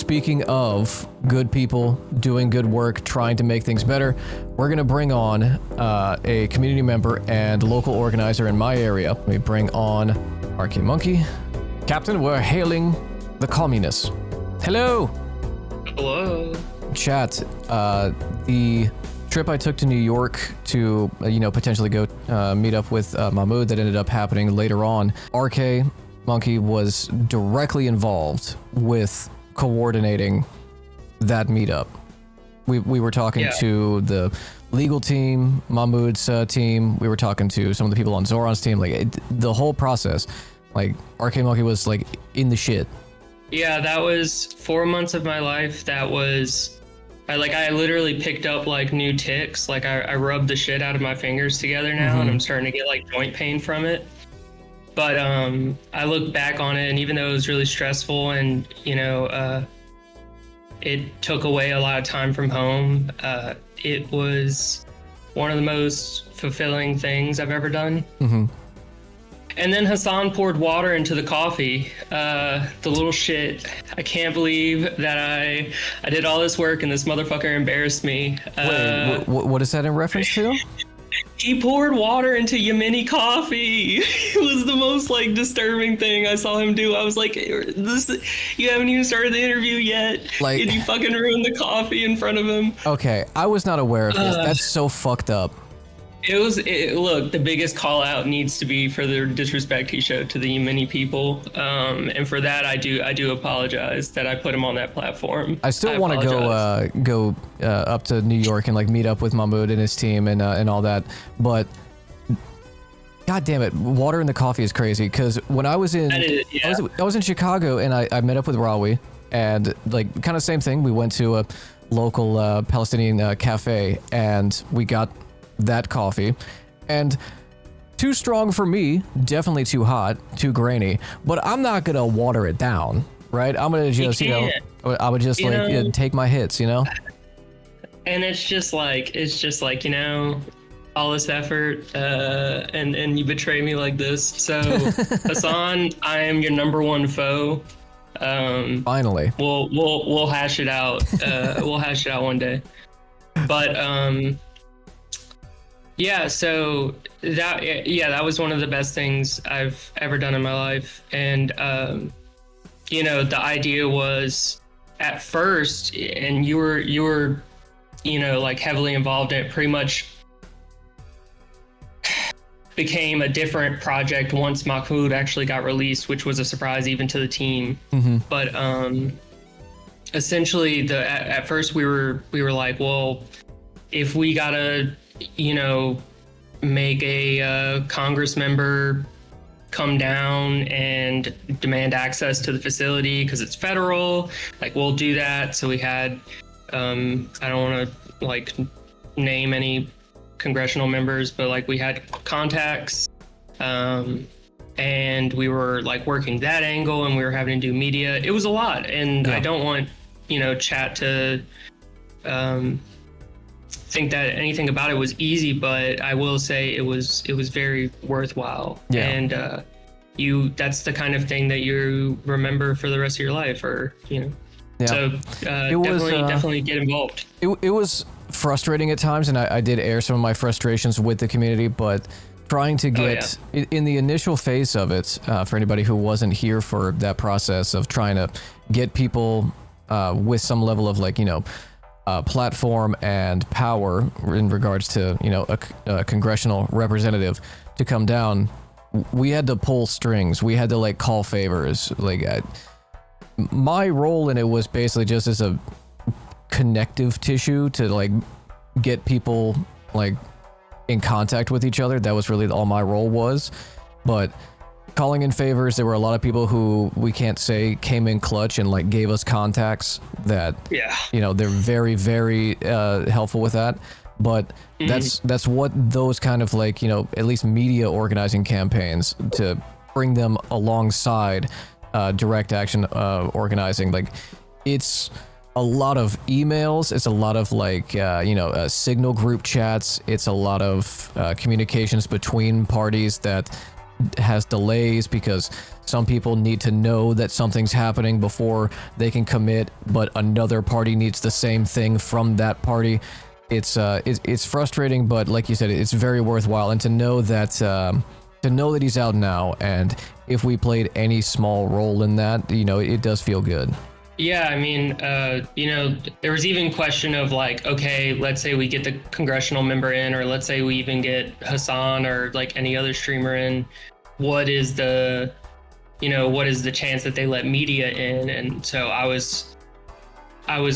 speaking of good people doing good work, trying to make things better, we're going to bring on a community member and local organizer in my area. We bring on RKMonkey. Captain, we're hailing the communists. Hello. Hello. Chat, the trip I took to New York to, potentially go meet up with Mahmoud that ended up happening later on. RKMonkey was directly involved with coordinating that meetup. We were talking to the legal team, Mahmoud's team. We were talking to some of the people on Zoran's team. The whole process, RKMonkey was in the shit. Yeah, that was 4 months of my life. That was, I literally picked up new tics. I rubbed the shit out of my fingers together now, and I'm starting to get joint pain from it. But I look back on it, and even though it was really stressful and, it took away a lot of time from home, it was one of the most fulfilling things I've ever done. Mm-hmm. And then Hassan poured water into the coffee. The little shit. I can't believe that I did all this work and this motherfucker embarrassed me. Wait, what is that in reference to? He poured water into Yemeni coffee. It was the most disturbing thing I saw him do. I was like, you haven't even started the interview yet. And you fucking ruined the coffee in front of him. Okay, I was not aware of this. That's so fucked up. Look, the biggest call out needs to be for the disrespect he showed to the Yemeni people. And for that, I do apologize that I put him on that platform. I still want to go up to New York and meet up with Mahmoud and his team and all that. But God damn it, water in the coffee is crazy. Because when I was in, I was in Chicago and I met up with Rawi and kind of same thing. We went to a local Palestinian cafe and we got that coffee, and too strong for me, definitely too hot, too grainy, but I'm not gonna water it down, right? I'm gonna just I would just take my hits, And it's just all this effort and you betray me like this. So Hassan, I am your number one foe. Finally, we'll hash it out. We'll hash it out one day. But yeah, so that was one of the best things I've ever done in my life. And, the idea was at first, and you were, heavily involved in it, pretty much became a different project once Mahmoud actually got released, which was a surprise even to the team. Mm-hmm. But essentially, at first we were like, well, if we gotta make a Congress member come down and demand access to the facility because it's federal, we'll do that. So we had, I don't want to name any congressional members, but we had contacts, and we were working that angle, and we were having to do media. It was a lot, and I don't want chat to think that anything about it was easy, but I will say it was very worthwhile. Yeah. And that's the kind of thing that you remember for the rest of your life, or Yeah. So definitely get involved. It was frustrating at times, and I did air some of my frustrations with the community, but trying to get in the initial phase of it, for anybody who wasn't here for that process of trying to get people with some level of platform and power in regards to a congressional representative to come down, we had to pull strings, we had to call favors. My role in it was basically just as a connective tissue to get people in contact with each other. That was really all my role was. But calling in favors, there were a lot of people who we can't say came in clutch and gave us contacts that they're very, very helpful with that. But that's what those kind of at least media organizing campaigns, to bring them alongside direct action organizing, it's a lot of emails, it's a lot of signal group chats, it's a lot of communications between parties that has delays because some people need to know that something's happening before they can commit, but another party needs the same thing from that party. It's frustrating, but like you said, it's very worthwhile. And to know that he's out now, and if we played any small role in that, it does feel good. Yeah, I mean, there was even question of like, okay, let's say we get the congressional member in, or let's say we even get Hassan or like any other streamer in. What is the chance that they let media in? And so I was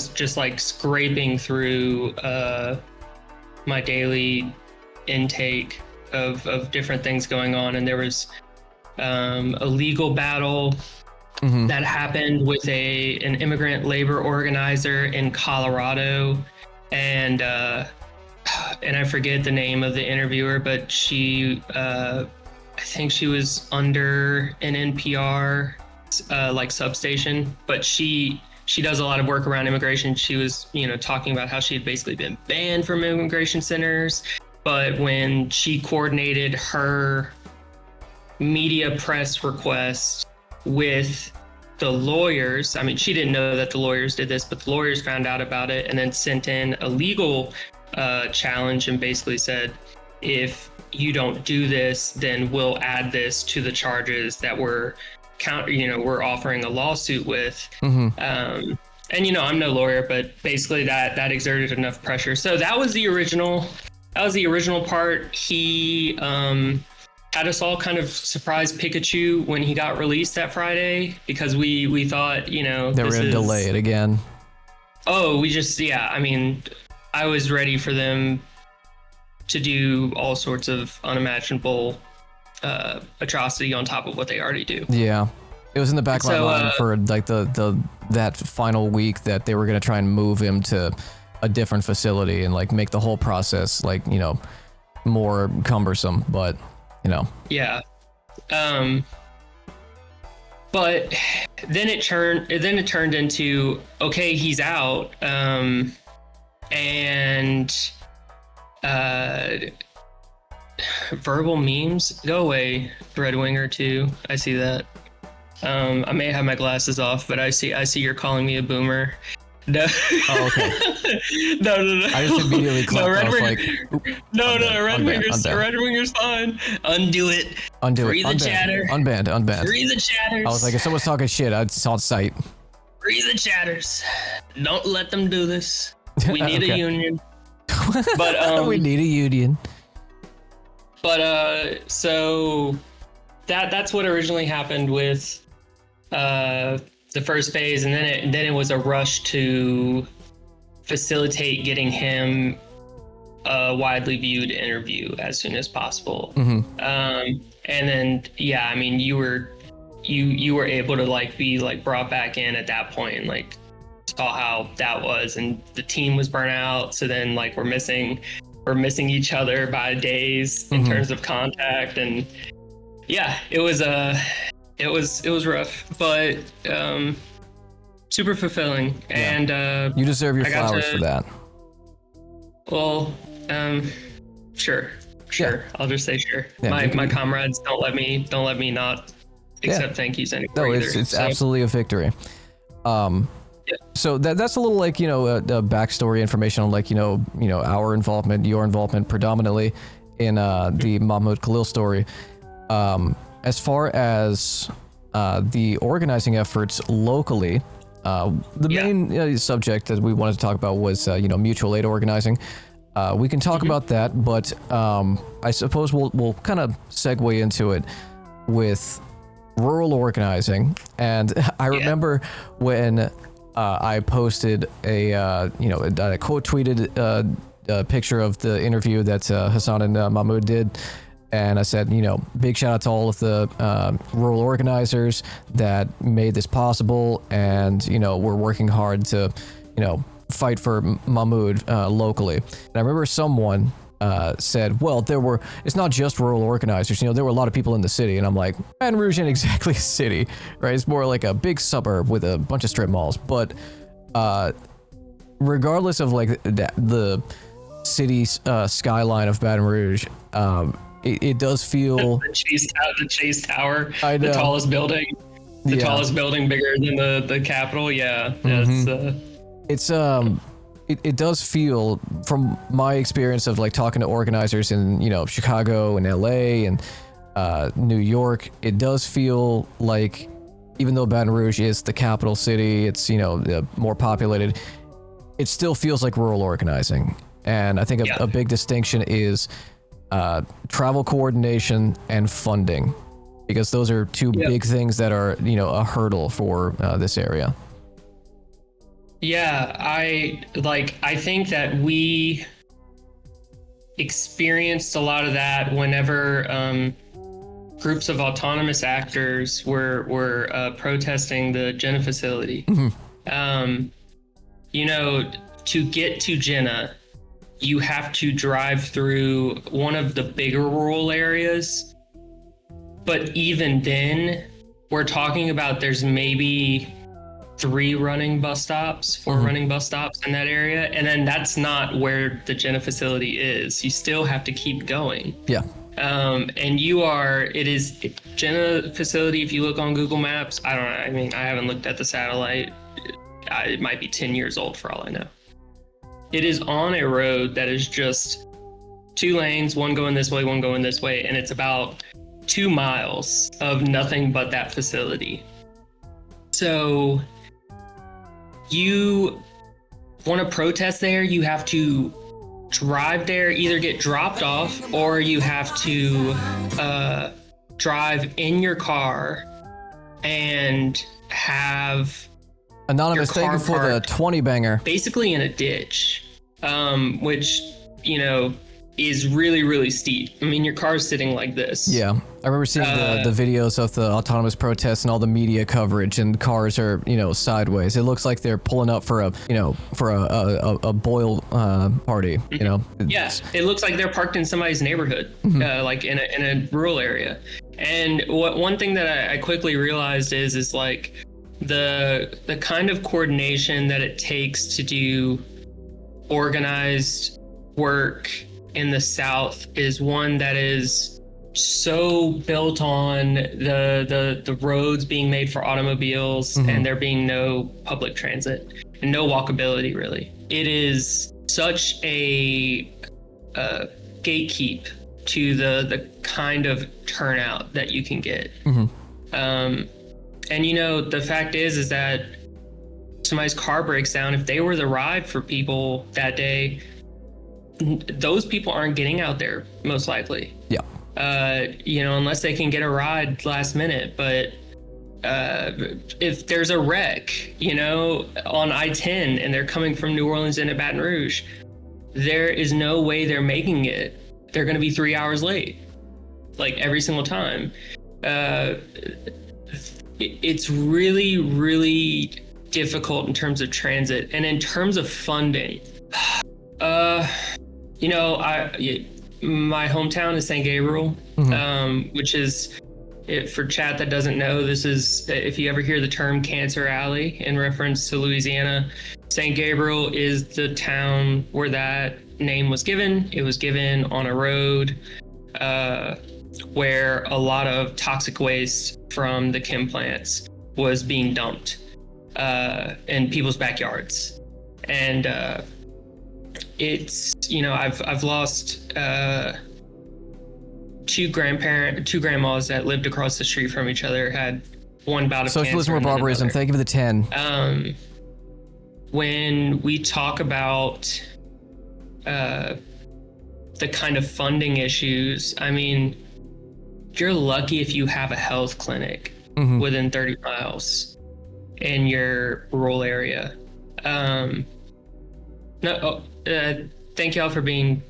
just like scraping through my daily intake of different things going on, and there was a legal battle that happened with an immigrant labor organizer in Colorado, and I forget the name of the interviewer, but she I think she was under an NPR like substation, but she does a lot of work around immigration. She was talking about how she had basically been banned from immigration centers, but when she coordinated her media press request with the lawyers, I mean, she didn't know that the lawyers did this, but the lawyers found out about it and then sent in a legal challenge and basically said, if you don't do this, then we'll add this to the charges that we're offering a lawsuit with. And I'm no lawyer, but basically that exerted enough pressure. So that was the original part. He had us all kind of surprise Pikachu when he got released that Friday, because we thought, they were gonna delay it again. Oh, I mean, I was ready for them to do all sorts of unimaginable atrocity on top of what they already do. Yeah, it was in the back of my mind for like that final week that they were gonna try and move him to a different facility and like make the whole process like more cumbersome, but yeah. But then it turned into, okay, he's out, and verbal memes, go away, Breadwinger too. I see that. I may have my glasses off, but I see you're calling me a boomer. No. Oh, okay. No. I just immediately clicked off like. Redwinger's fine. Undo it. Free the chatter. Unbanned. Free the chatters. I was like, if someone's talking shit, it's on site. Free the chatters. Don't let them do this. We need a union. But we need a union. But so that's what originally happened with the first phase, and then it was a rush to facilitate getting him a widely viewed interview as soon as possible. And then I mean, you were able to like be like brought back in at that point and like saw how that was, and the team was burnt out, so then like we're missing each other by days in terms of contact, and it was rough, but super fulfilling. And you deserve your flowers for that. Well, sure. I'll just say sure. My comrades don't let me not accept thank yous anymore. No, it's absolutely a victory. So that's a little like backstory information on like our involvement, your involvement predominantly in the Mahmoud Khalil story. As far as the organizing efforts locally, the main subject that we wanted to talk about was mutual aid organizing. We can talk about that, but I suppose we'll kind of segue into it with rural organizing. And I remember when I posted a quote tweeted a picture of the interview that Hassan and Mahmoud did. And I said, big shout out to all of the rural organizers that made this possible. And, we're working hard to, fight for Mahmoud locally. And I remember someone said, well, it's not just rural organizers, there were a lot of people in the city. And I'm like, Baton Rouge ain't exactly a city, right? It's more like a big suburb with a bunch of strip malls. But regardless of like the city's skyline of Baton Rouge, it does feel the Chase Tower, I know. the tallest building, tallest building bigger than the Capitol. Yeah, it's it does feel, from my experience of like talking to organizers in, you know, Chicago and LA and New York, it does feel like, even though Baton Rouge is the capital city, it's, you know, more populated, it still feels like rural organizing. And I think a big distinction is travel coordination and funding, because those are two big things that are, you know, a hurdle for this area. Yeah, I think that we experienced a lot of that whenever groups of autonomous actors were protesting the Jenna facility. You know, to get to Jenna, you have to drive through one of the bigger rural areas. But even then, we're talking about there's maybe 4 running bus stops in that area. And then that's not where the Jenna facility is. You still have to keep going. Yeah. And it is Jenna facility. If you look on Google Maps, I don't know. I mean, I haven't looked at the satellite. It might be 10 years old for all I know. It is on a road that is just 2 lanes, one going this way, one going this way. And it's about 2 miles of nothing but that facility. So you want to protest there, you have to drive there, either get dropped off, or you have to drive in your car and have Anonymous, thank you for the 20 banger. Basically in a ditch, which, you know, is really, really steep. I mean, your car's sitting like this. Yeah, I remember seeing the videos of the autonomous protests and all the media coverage, and cars are, you know, sideways. It looks like they're pulling up for a boil party. You know. Yeah, it looks like they're parked in somebody's neighborhood, like in a rural area. And one thing that I quickly realized is like the kind of coordination that it takes to do organized work in the South is one that is so built on the roads being mate for automobiles and there being no public transit and no walkability, really. It is such a gatekeep to the kind of turnout that you can get. And, you know, the fact is that somebody's car breaks down. If they were the ride for people that day, those people aren't getting out there, most likely. Yeah. You know, unless they can get a ride last minute. But if there's a wreck, you know, on I-10 and they're coming from New Orleans into Baton Rouge, there is no way they're making it. They're going to be 3 hours late, like every single time. It's really, really difficult in terms of transit and in terms of funding. You know, my hometown is St. Gabriel, which is, for chat that doesn't know, this is, if you ever hear the term Cancer Alley in reference to Louisiana, St. Gabriel is the town where that name was given. It was given on a road where a lot of toxic waste from the chem plants was being dumped in people's backyards. And it's, you know, I've lost 2 grandmas that lived across the street from each other, had one bout of socialism or barbarism. Thank you for the 10. When we talk about the kind of funding issues, I mean, you're lucky if you have a health clinic within 30 miles in your rural area. Thank y'all for being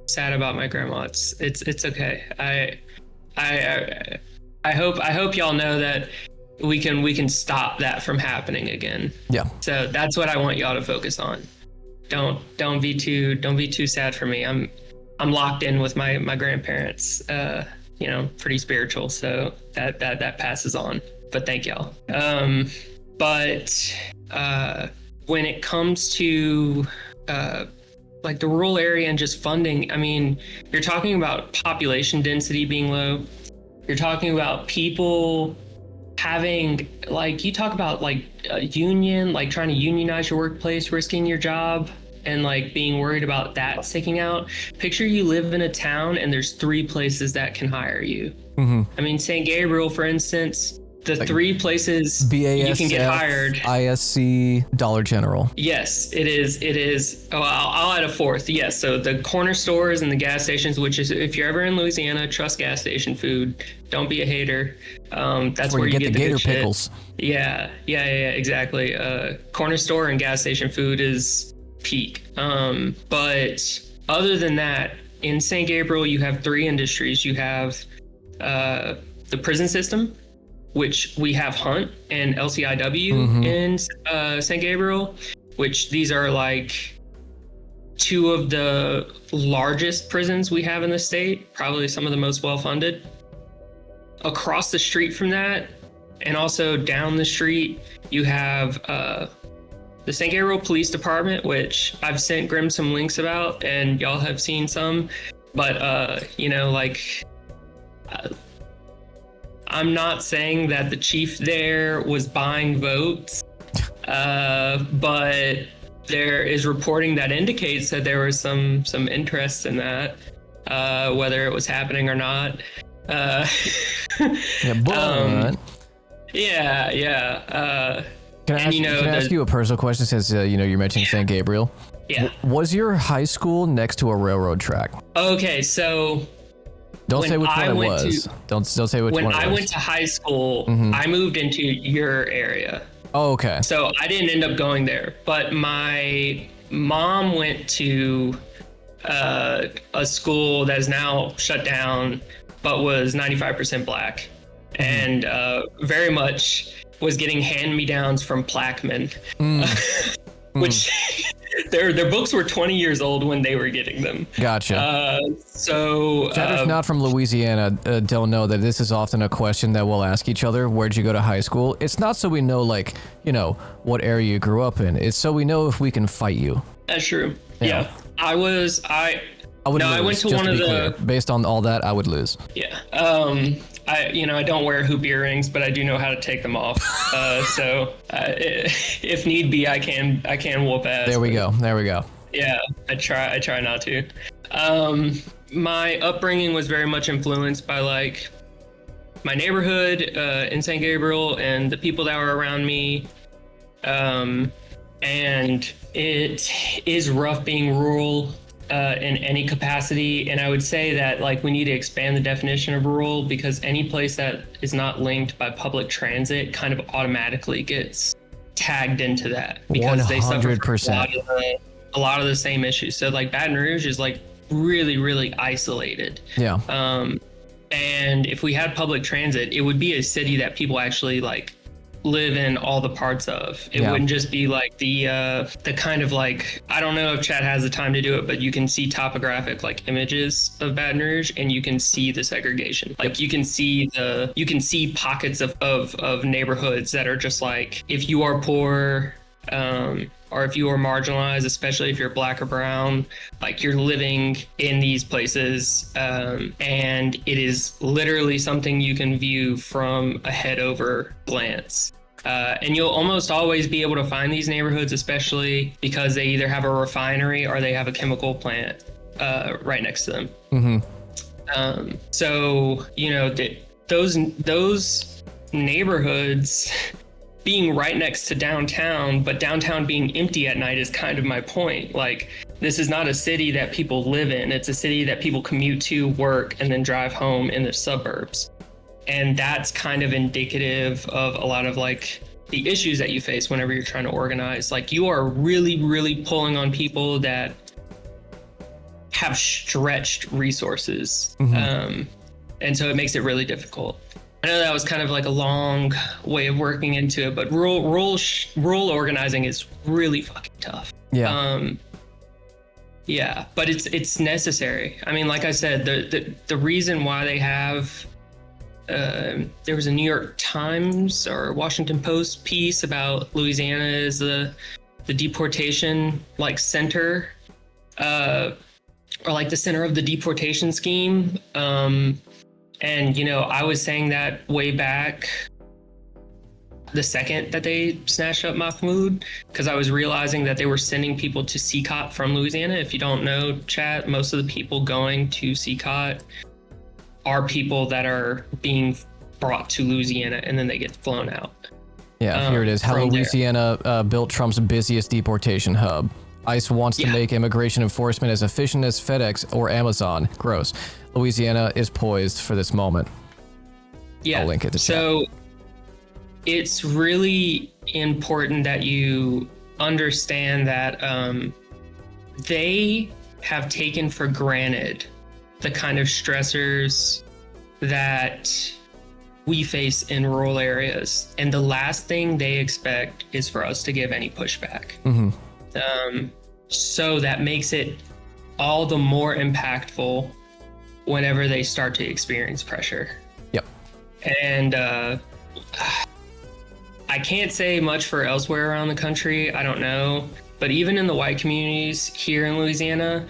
sad about my grandma. It's okay. I hope y'all know that we can stop that from happening again. Yeah. So that's what I want y'all to focus on. Don't be too sad for me. I'm locked in with my grandparents. You know, pretty spiritual, so that passes on. But thank y'all. But when it comes to like the rural area and just funding. I mean, you're talking about population density being low. You're talking about people having, like, you talk about like a union, like trying to unionize your workplace, risking your job, and like being worried about that sticking out. Picture you live in a town and there's 3 places that can hire you. I mean, St. Gabriel, for instance, the like 3 places BASF, you can get hired. ISC, Dollar General. Yes, it is. Oh, I'll add a 4th. Yes, so the corner stores and the gas stations, which is, if you're ever in Louisiana, trust gas station food. Don't be a hater. That's where you get the gator pickles. Yeah, exactly. Corner store and gas station food is peak. But other than that, in St. Gabriel, you have 3 industries. You have the prison system, which we have Hunt and LCIW in St. Gabriel, which these are like 2 of the largest prisons we have in the state, probably some of the most well-funded. Across the street from that, and also down the street, you have the St. Gabriel Police Department, which I've sent Grim some links about, and y'all have seen some, but you know, like, I'm not saying that the chief there was buying votes, but there is reporting that indicates that there was some interest in that, whether it was happening or not. Yeah. Can I ask you a personal question, since you're mentioning St. Gabriel? Yeah. Was your high school next to a railroad track? Okay, so don't say which one it was. Don't say which one it was. When I went to high school, I moved into your area. Oh, okay. So I didn't end up going there, but my mom went to a school that is now shut down, but was 95% black, and very much was getting hand-me-downs from Plaquemine, which their books were 20 years old when they were getting them. Gotcha. So chatters not from Louisiana don't know that this is often a question that we'll ask each other. Where'd you go to high school? It's not so we know, like, what area you grew up in. It's so we know if we can fight you. That's true. Yeah. I went to just one of the clear. Based on all that, I would lose. Yeah. I don't wear hoop earrings, but I do know how to take them off. So if need be, I can whoop ass. There we go. Yeah, I try not to. My upbringing was very much influenced by like my neighborhood in St. Gabriel and the people that were around me. And it is rough being rural in any capacity, and I would say that like we need to expand the definition of rural, because any place that is not linked by public transit kind of automatically gets tagged into that, because 100%. They suffer from a lot of the same issues. So like Baton Rouge is like really, really isolated. Yeah. And if we had public transit, it would be a city that people actually like live in all the parts of. It wouldn't just be like the kind of like, I don't know if Chad has the time to do it, but you can see topographic like images of Baton Rouge, and you can see the segregation. Like you can see pockets of neighborhoods that are just like, if you are poor, or if you are marginalized, especially if you're black or brown, like you're living in these places, and it is literally something you can view from a head over glance. And you'll almost always be able to find these neighborhoods, especially because they either have a refinery or they have a chemical plant right next to them. So, those neighborhoods being right next to downtown, but downtown being empty at night is kind of my point. Like, this is not a city that people live in. It's a city that people commute to, work, and then drive home in the suburbs. And that's kind of indicative of a lot of like the issues that you face whenever you're trying to organize. Like, you are really, really pulling on people that have stretched resources. And so it makes it really difficult. I know that was kind of like a long way of working into it, but rural organizing is really fucking tough. Yeah. Yeah, but it's necessary. I mean, like I said, the reason why they have there was a New York Times or Washington Post piece about Louisiana as the deportation like center are like the center of the deportation scheme. And, you know, I was saying that way back the second that they snatched up Mahmoud, because I was realizing that they were sending people to CCOT from Louisiana. If you don't know, chat, most of the people going to CCOT are people that are being brought to Louisiana and then they get flown out. Yeah, here it is. How Louisiana built Trump's busiest deportation hub. ICE wants to make immigration enforcement as efficient as FedEx or Amazon. Gross. Louisiana is poised for this moment. Yeah. I'll link it to so chat. It's really important that you understand that they have taken for granted the kind of stressors that we face in rural areas. And the last thing they expect is for us to give any pushback. So that makes it all the more impactful whenever they start to experience pressure. Yep. And I can't say much for elsewhere around the country. I don't know. But even in the white communities here in Louisiana,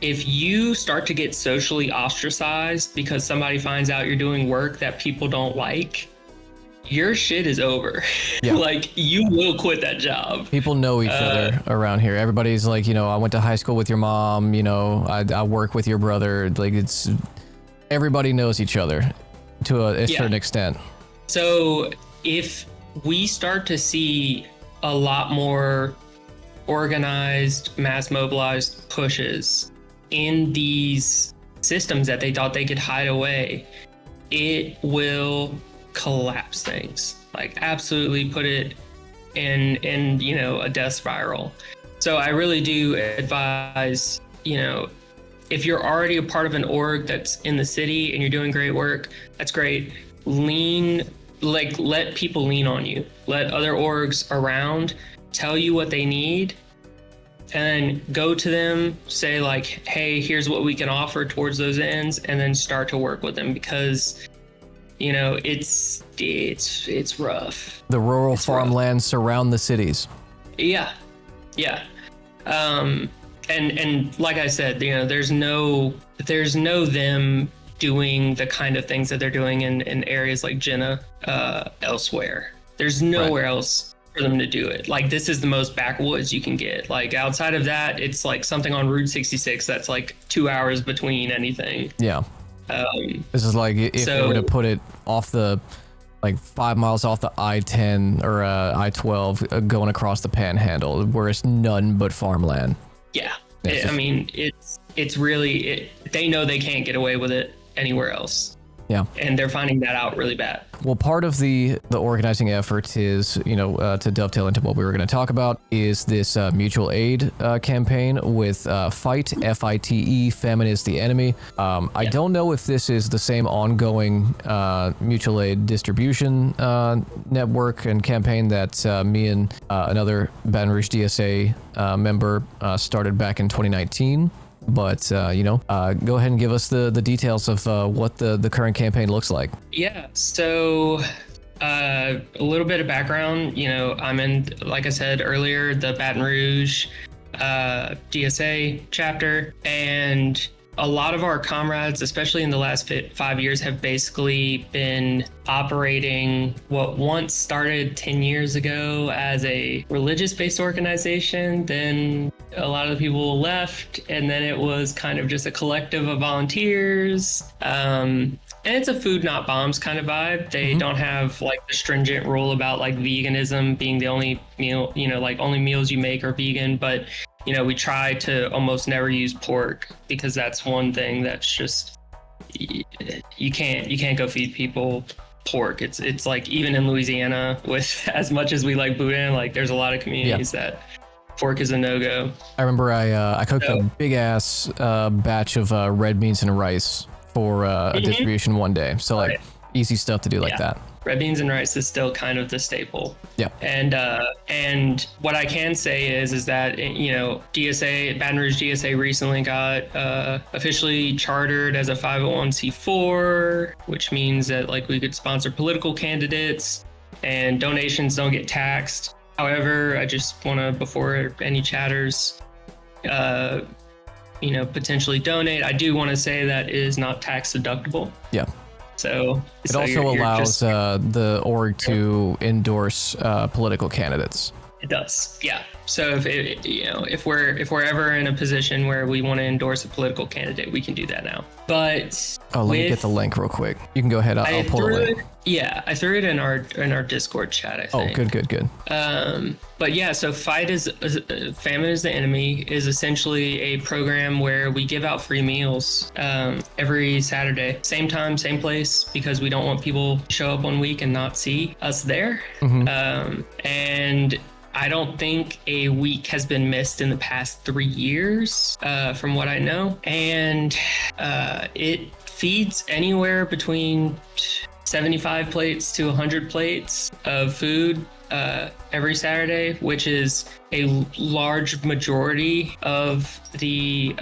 if you start to get socially ostracized because somebody finds out you're doing work that people don't like, your shit is over. Yeah. Like, you will quit that job. People know each other around here. Everybody's like, you know, I went to high school with your mom, you know, I work with your brother. Like, it's, everybody knows each other to a certain extent. So if we start to see a lot more organized, mass mobilized pushes in these systems that they thought they could hide away, it will collapse things. Like, absolutely put it in you know, a death spiral. So I really do advise, you know, if you're already a part of an org that's in the city and you're doing great work, that's great. Let people lean on you. Let other orgs around tell you what they need, and then go to them, say like, hey, here's what we can offer towards those ends, and then start to work with them, because, you know, it's rough. The rural farmlands surround the cities. Yeah. And like I said, you know, there's no them doing the kind of things that they're doing in areas like Jenna elsewhere. There's nowhere else for them to do it. Like, this is the most backwoods you can get. Like, outside of that, it's like something on Route 66 that's like 2 hours between anything. Yeah. This is like if they were to put it off the, like 5 miles off the I-10 or I-12 going across the Panhandle, where it's none but farmland. Yeah. I mean, it's really, they know they can't get away with it anywhere else. Yeah. And they're finding that out really bad. Well, part of the organizing effort is, you know, to dovetail into what we were going to talk about, is this mutual aid campaign with FITE, F-I-T-E, Famine is the Enemy. I don't know if this is the same ongoing mutual aid distribution network and campaign that me and another Baton Rouge DSA member started back in 2019. But, you know, go ahead and give us the details of what the current campaign looks like. Yeah, so a little bit of background. You know, I'm in, like I said earlier, the Baton Rouge DSA chapter, and a lot of our comrades, especially in the last 5 years, have basically been operating what once started 10 years ago as a religious-based organization. Then a lot of the people left, and then it was kind of just a collective of volunteers. And it's a food, not bombs kind of vibe. They don't have like the stringent rule about like veganism being the only meal, you know, like only meals you make are vegan, but you know, we try to almost never use pork, because that's one thing that's just, you can't go feed people pork. It's like, even in Louisiana, with as much as we like Boudin, like there's a lot of communities that pork is a no-go. I remember I cooked a big ass batch of red beans and rice for a distribution one day. So like easy stuff to do like that. Red beans and rice is still kind of the staple. Yeah. And what I can say is that, you know, DSA, Baton Rouge DSA recently got officially chartered as a 501c4, which means that like we could sponsor political candidates and donations don't get taxed. However, I just want to, before any chatters, potentially donate. I do want to say that it is not tax deductible. Yeah. So it also allows the org to endorse political candidates. It does, yeah. So if we're ever in a position where we want to endorse a political candidate, we can do that now. But let me get the link real quick. You can go ahead. I'll pull the link. I threw it in our Discord chat, I think. Oh, good. But yeah, so Famine is the Enemy is essentially a program where we give out free meals every Saturday, same time, same place, because we don't want people to show up one week and not see us there. And I don't think a week has been missed in the past 3 years, from what I know. And it feeds anywhere between 75 plates to 100 plates of food every Saturday, which is a large majority of the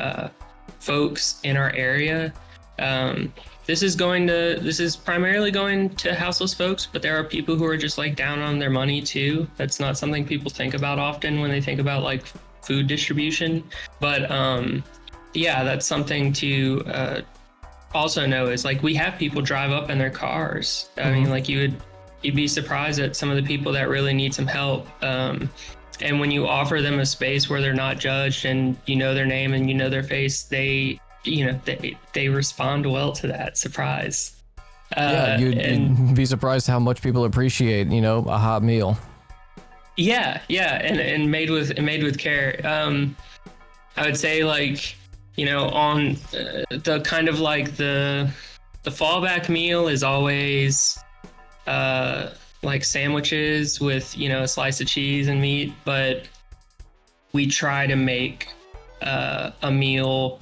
folks in our area. This is primarily going to houseless folks, but there are people who are just like down on their money too. That's not something people think about often when they think about like food distribution. But that's something to also know is like we have people drive up in their cars. I mean, like you'd be surprised at some of the people that really need some help. And when you offer them a space where they're not judged and you know their name and you know their face, they respond well to that surprise. You'd be surprised how much people appreciate, a hot meal. Yeah, and made with care. I would say like, on the kind of like the fallback meal is always like sandwiches with a slice of cheese and meat, but we try to make a meal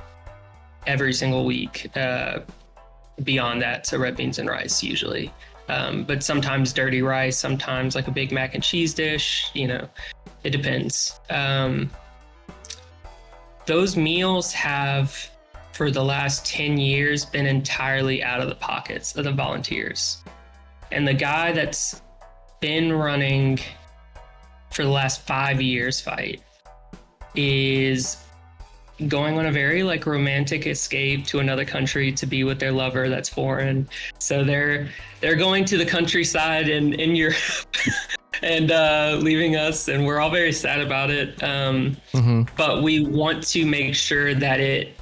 every single week beyond that, so red beans and rice usually, but sometimes dirty rice, sometimes like a big mac and cheese dish, it depends. Those meals have for the last 10 years been entirely out of the pockets of the volunteers, and the guy that's been running for the last 5 years Fight is going on a very like romantic escape to another country to be with their lover that's foreign. So they're going to the countryside in Europe and leaving us, and we're all very sad about it. But we want to make sure that it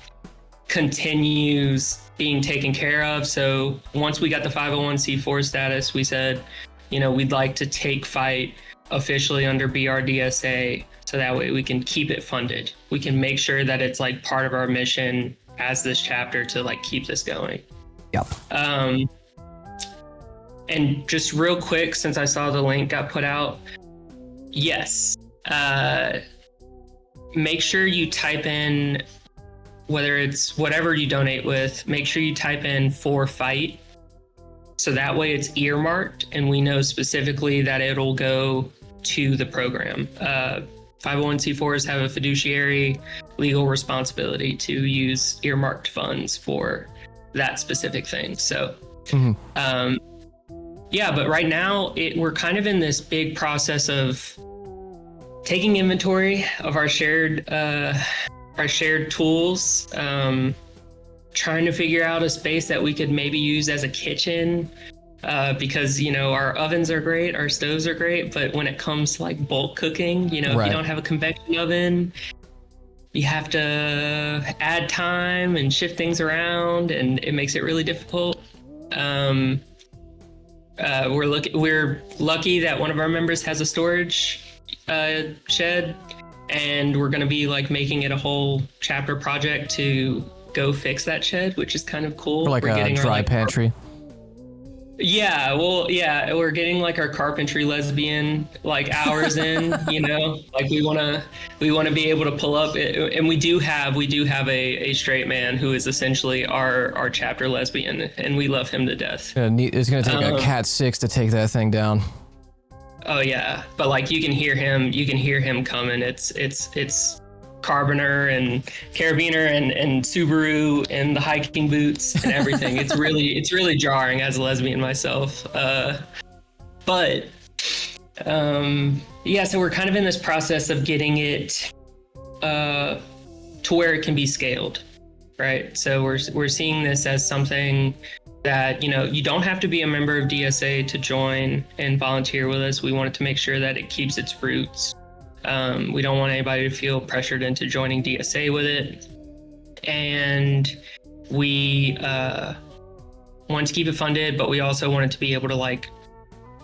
continues being taken care of. So once we got the 501c4 status, we said, we'd like to take Fight officially under BRDSA, so that way we can keep it funded. We can make sure that it's like part of our mission as this chapter to like keep this going. Yep. And just real quick, since I saw the link got put out, yes, make sure you type in, whether it's whatever you donate with, make sure you type in for Fight. So that way it's earmarked and we know specifically that it'll go to the program. 501c4s have a fiduciary legal responsibility to use earmarked funds for that specific thing. So, but right now we're kind of in this big process of taking inventory of our shared tools, trying to figure out a space that we could maybe use as a kitchen. Because our ovens are great, our stoves are great, but when it comes to like bulk cooking, if you don't have a convection oven, you have to add time and shift things around, and it makes it really difficult. We're lucky that one of our members has a storage shed, and we're going to be like making it a whole chapter project to go fix that shed, which is kind of cool. Or like a dry pantry. We're getting like our carpentry lesbian like hours in, like we want to be able to pull up it, and we do have a straight man who is essentially our chapter lesbian, and we love him to death. It's gonna take a Cat 6 to take that thing down. Oh yeah, but like you can hear him coming. It's Carboner and Carabiner and Subaru and the hiking boots and everything. It's really jarring as a lesbian myself. So we're kind of in this process of getting it to to where it can be scaled, right? So we're seeing this as something that, you know, you don't have to be a member of DSA to join and volunteer with us. We wanted to make sure that it keeps its roots. We don't want anybody to feel pressured into joining DSA with it. And we wanted to keep it funded, but we also wanted to be able to, like,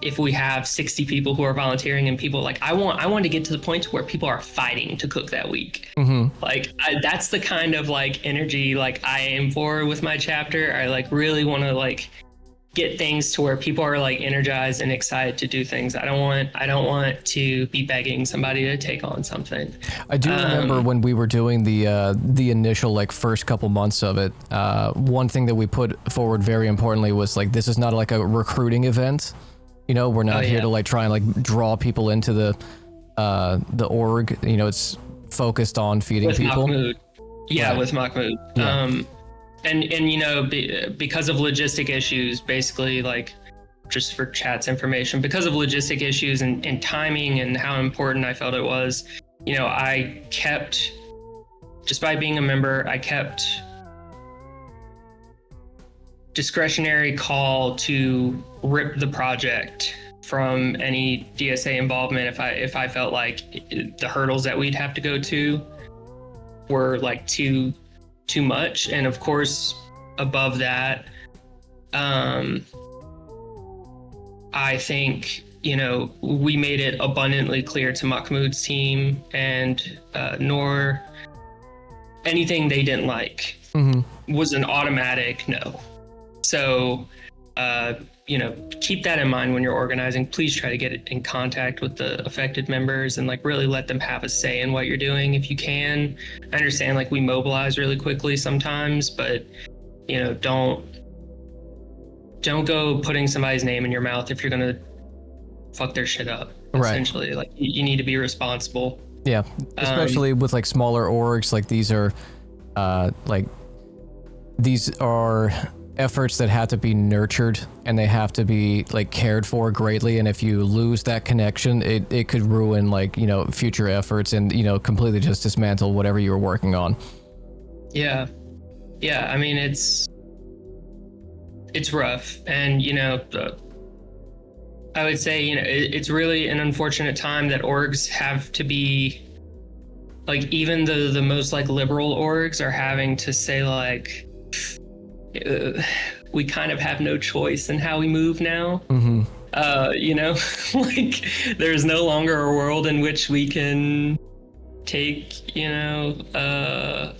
if we have 60 people who are volunteering and people like, I want to get to the point where people are fighting to cook that week. Like that's the kind of like energy like I aim for with my chapter. I like really want to like get things to where people are like energized and excited to do things. I don't want to be begging somebody to take on something. I do remember when we were doing the initial like first couple months of it, one thing that we put forward very importantly was like, this is not like a recruiting event. You know, we're not here to like try and like draw people into the org. You know, it's focused on feeding with people. Mahmoud. Yeah, right. With Mahmoud. Yeah. And you know, because of logistic issues, basically, like, just for chat's information, because of logistic issues and timing and how important I felt it was, you know, I kept, just by being a member, I kept discretionary call to rip the project from any DSA involvement if I felt like the hurdles that we'd have to go to were like too much. And of course, above that, I think, you know, we made it abundantly clear to Mahmoud's team and Noor, anything they didn't like was an automatic no. So, you know, keep that in mind when you're organizing. Please try to get in contact with the affected members and like really let them have a say in what you're doing if you can. I understand like we mobilize really quickly sometimes, but, you know, don't go putting somebody's name in your mouth if you're going to fuck their shit up. Right. Essentially, like you need to be responsible. Yeah, especially with like smaller orgs. Like these are efforts that have to be nurtured and they have to be like cared for greatly, and if you lose that connection, it could ruin like, you know, future efforts and, you know, completely just dismantle whatever you were working on. Yeah, I mean, it's rough, and, you know, I would say, you know, it's really an unfortunate time that orgs have to be like, even the most like liberal orgs are having to say like, we kind of have no choice in how we move now. You know, like there's no longer a world in which we can take, you know,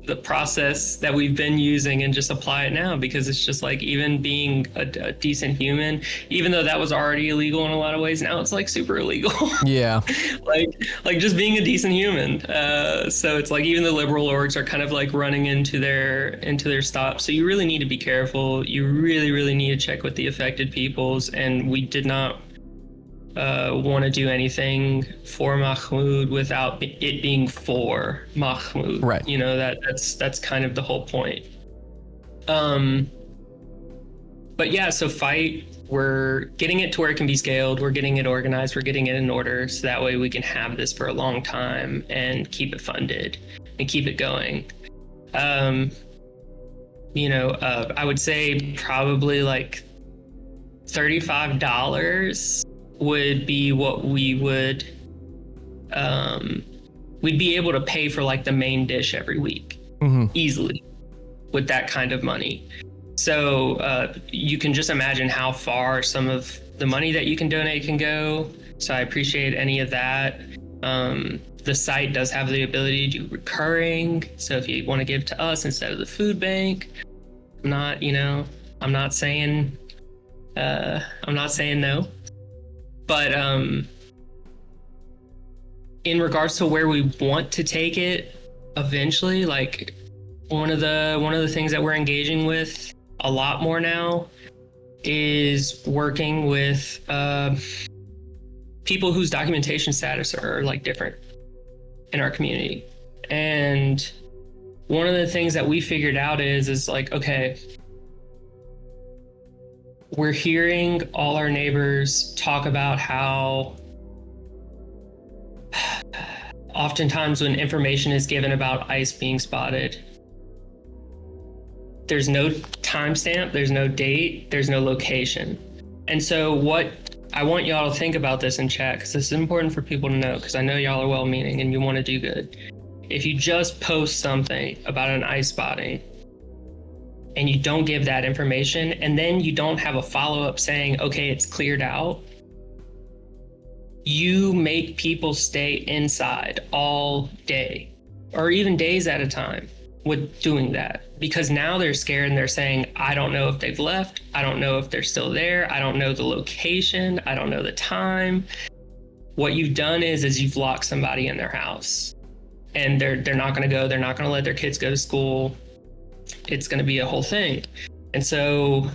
the process that we've been using and just apply it now, because it's just like, even being a decent human, even though that was already illegal in a lot of ways, now it's like super illegal. Yeah. like just being a decent human. So it's like even the liberal orgs are kind of like running into their stops. So you really need to be careful. You really, really need to check with the affected peoples. And we did not want to do anything for Mahmoud without it being for Mahmoud. Right. You know, that's kind of the whole point. But yeah, so fight, we're getting it to where it can be scaled. We're getting it organized. We're getting it in order. So that way we can have this for a long time and keep it funded and keep it going. You know, I would say probably like $35 would be what we would, we'd be able to pay for like the main dish every week easily with that kind of money. So you can just imagine how far some of the money that you can donate can go. So I appreciate any of that. The site does have the ability to do recurring. So if you want to give to us instead of the food bank, I'm not saying no. But in regards to where we want to take it eventually, like one of the things that we're engaging with a lot more now is working with people whose documentation status are like different in our community. And one of the things that we figured out is like, okay, we're hearing all our neighbors talk about how oftentimes when information is given about ice being spotted, there's no timestamp, there's no date, there's no location. And so what I want y'all to think about this in chat, because this is important for people to know, because I know y'all are well-meaning and you want to do good. If you just post something about an ice spotting and you don't give that information, and then you don't have a follow-up saying, okay, it's cleared out, you make people stay inside all day, or even days at a time with doing that, because now they're scared and they're saying, I don't know if they've left. I don't know if they're still there. I don't know the location. I don't know the time. What you've done is you've locked somebody in their house, and they're not going to go. They're not going to let their kids go to school. It's going to be a whole thing. And so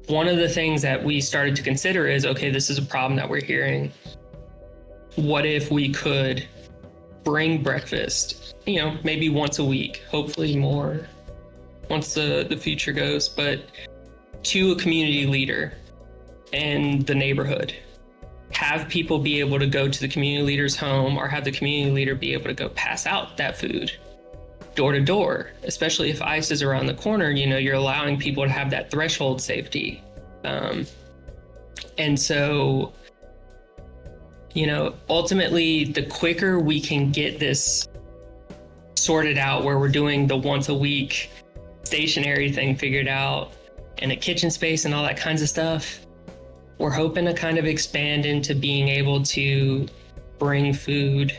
one of the things that we started to consider is, okay, this is a problem that we're hearing. What if we could bring breakfast, maybe once a week, hopefully more once the future goes, but to a community leader in the neighborhood. Have people be able to go to the community leader's home, or have the community leader be able to go pass out that food door to door, especially if ice is around the corner. You're allowing people to have that threshold safety. And so, ultimately, the quicker we can get this sorted out, where we're doing the once a week stationary thing figured out, and a kitchen space and all that kinds of stuff, we're hoping to kind of expand into being able to bring food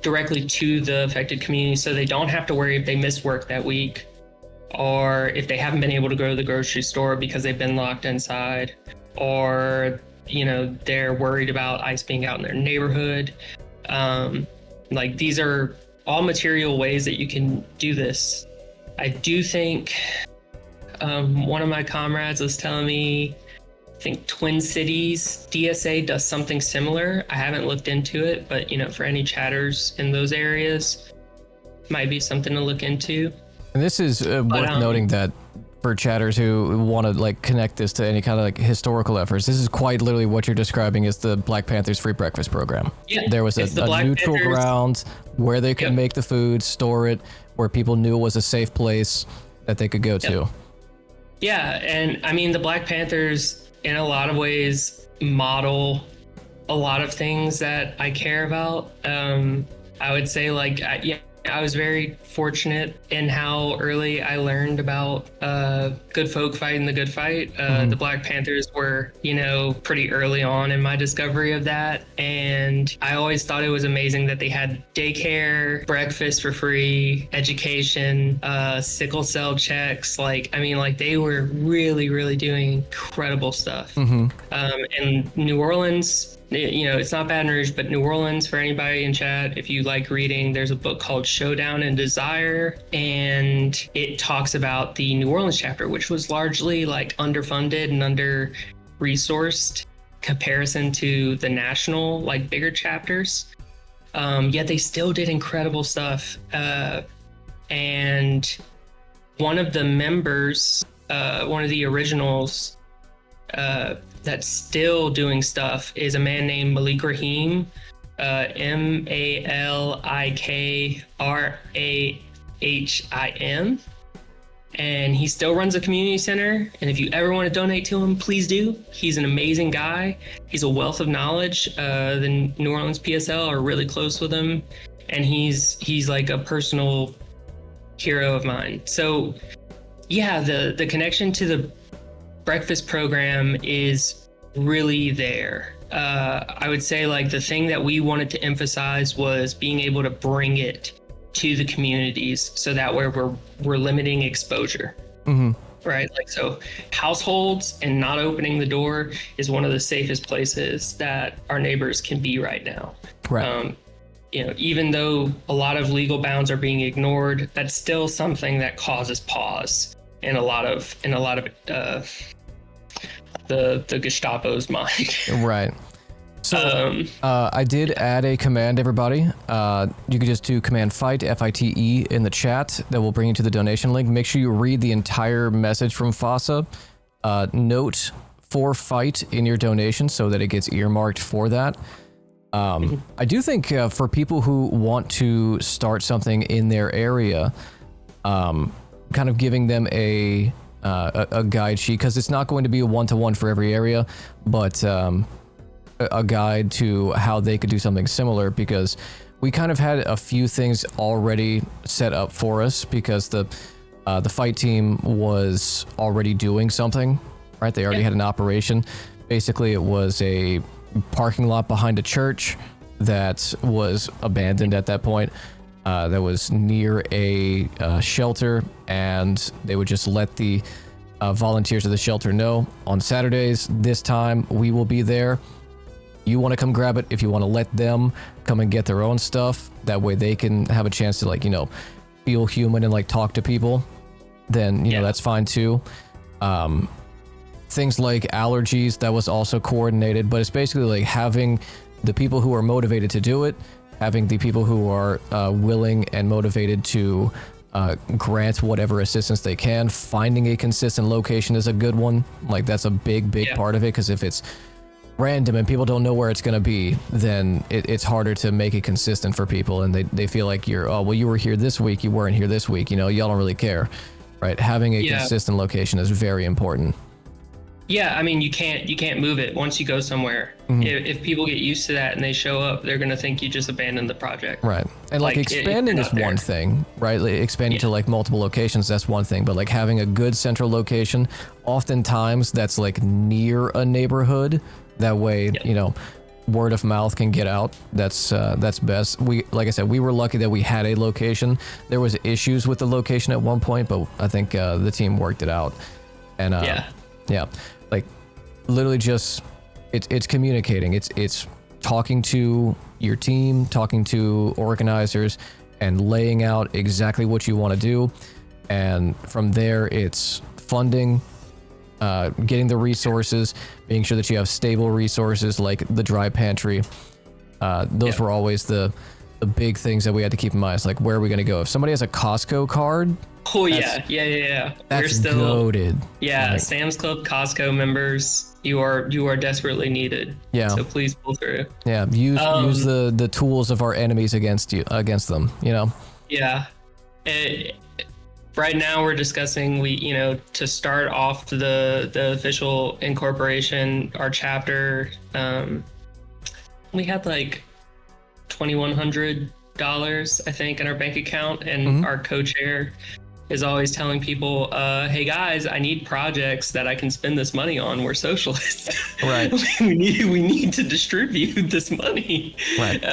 directly to the affected community, so they don't have to worry if they missed work that week, or if they haven't been able to go to the grocery store because they've been locked inside, or they're worried about ice being out in their neighborhood. These are all material ways that you can do this. I do think one of my comrades was telling me, I think Twin Cities DSA does something similar. I haven't looked into it, but for any chatters in those areas, might be something to look into. And this is worth noting that for chatters who want to connect this to any kind of historical efforts, this is quite literally what you're describing as the Black Panthers Free Breakfast Program. Yeah, there was a neutral ground where they could make the food, store it, where people knew it was a safe place that they could go to. Yeah, and I mean, the Black Panthers in a lot of ways model a lot of things that I care about. I would say I was very fortunate in how early I learned about good folk fighting the good fight. The Black Panthers were, pretty early on in my discovery of that. And I always thought it was amazing that they had daycare, breakfast for free, education, sickle cell checks. They were really, really doing incredible stuff. In New Orleans, it's not Baton Rouge, but New Orleans, for anybody in chat, if you like reading, there's a book called Showdown and Desire, and it talks about the New Orleans chapter, which was largely underfunded and under-resourced comparison to the national, bigger chapters. Yet they still did incredible stuff. And one of the members, one of the originals, that's still doing stuff is a man named Malik Rahim, Malikrahim, and he still runs a community center. And if you ever want to donate to him, please do. He's an amazing guy. He's a wealth of knowledge. The New Orleans PSL are really close with him, and he's like a personal hero of mine. So yeah, the connection to the breakfast program is really there. I would say the thing that we wanted to emphasize was being able to bring it to the communities, so that way we're limiting exposure. Right? So households and not opening the door is one of the safest places that our neighbors can be right now. Right. Even though a lot of legal bounds are being ignored, that's still something that causes pause in a lot of the Gestapo's mind. Right. So I did add a command, everybody. You could just do command fight, FITE, in the chat. That will bring you to the donation link. Make sure you read the entire message from FASA. Note for fight in your donation so that it gets earmarked for that. I do think for people who want to start something in their area, kind of giving them a guide sheet, because it's not going to be a one-to-one for every area, but a guide to how they could do something similar, because we kind of had a few things already set up for us, because the fight team was already doing something, right? They already had an operation. Basically, it was a parking lot behind a church that was abandoned at that point, that was near a shelter, and they would just let the volunteers of the shelter know, on Saturdays this time we will be there. You want to come grab it. If you want to let them come and get their own stuff, that way they can have a chance to, like, you know, feel human and like talk to people, then you know, that's fine too. Things like allergies, that was also coordinated, but it's basically like having the people who are motivated to do it, having the people who are willing and motivated to grant whatever assistance they can. Finding a consistent location is a good one. Like, that's a big part of it, because if it's random and people don't know where it's going to be, then it's harder to make it consistent for people, and they feel like you're, oh, well, you were here this week, you weren't here this week, you know, y'all don't really care, right? Having a consistent location is very important. Yeah, I mean, you can't move it once you go somewhere. If people get used to that and they show up, they're gonna think you just abandoned the project. Right. And like expanding is one thing, right? Like expanding to like multiple locations, that's one thing. But like having a good central location, oftentimes that's like near a neighborhood. That way, you know, word of mouth can get out. That's best. Like I said, we were lucky that we had a location. There was issues with the location at one point, but I think the team worked it out. And yeah. Like, literally just, it's communicating. It's talking to your team, talking to organizers, and laying out exactly what you want to do. And from there, it's funding, getting the resources, making sure that you have stable resources like the dry pantry. Those were always the big things that we had to keep in mind. It's like, where are we going to go? If somebody has a Costco card, yeah. That's We're still goated. Yeah, like, Sam's Club, Costco members, you are desperately needed. Yeah. So please pull through. Yeah, use the tools of our enemies against them. You know. Yeah. Right now we're discussing to start off the official incorporation, our chapter. We had like $2,100, I think, in our bank account, and our co-chair is always telling people, hey guys, I need projects that I can spend this money on. We're socialists. Right. we need to distribute this money. Right.